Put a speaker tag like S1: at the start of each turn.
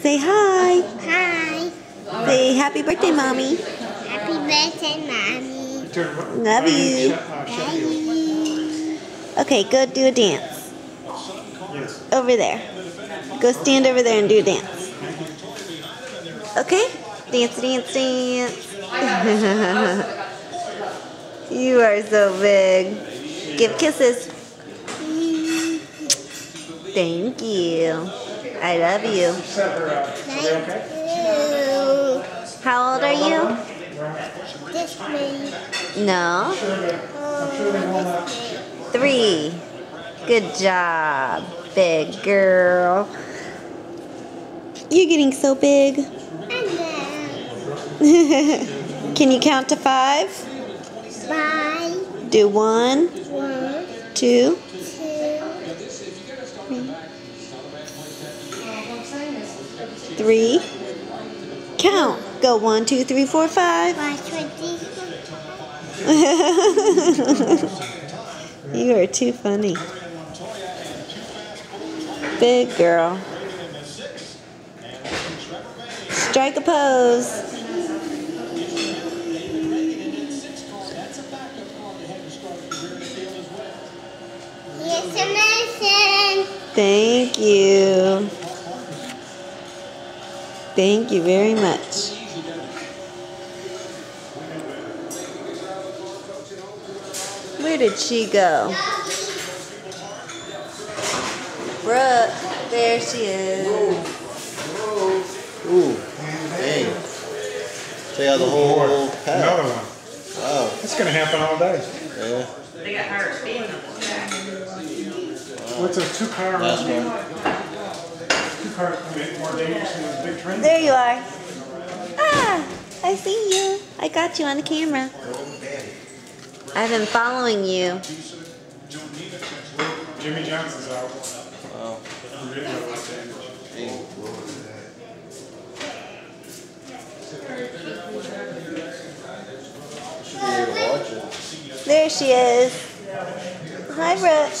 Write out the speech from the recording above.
S1: Say hi.
S2: Hi.
S1: Say happy birthday, Mommy.
S2: Happy birthday, Mommy.
S1: Love you. Okay, go do a dance. Over there. Go stand over there and do a dance. Okay? Dance, dance, dance. You are so big. Give kisses. Thank you. I love you.
S2: Thank you.
S1: How old are you?
S2: This way.
S1: No.
S2: This way.
S1: 3. Good job, big girl. You're getting so big. Can you count to 5?
S2: 5.
S1: Do 1,
S2: 1,
S1: 2,
S2: 2,
S1: 3. Count. Go 1, 2, 3, 4, 5.
S2: 5, 20.
S1: You are too funny. Big girl. Strike a pose.
S2: Here's a lesson.
S1: Thank you. Thank you very much. Where did she go? Brooke, there she is.
S3: Ooh, dang. Check out the whole pack.
S4: Another one.
S3: Wow.
S4: It's going to happen all day.
S3: Yeah.
S5: They got hurt.
S4: What's a 2-car?
S3: Last one.
S4: 2-car more dangerous than those big trains.
S1: There you are. Ah, I see you. I got you on the camera. I've been following you.
S4: Jimmy Johnson's out.
S3: Wow. Should be able to watch it.
S1: There she is. Hi, Brooke.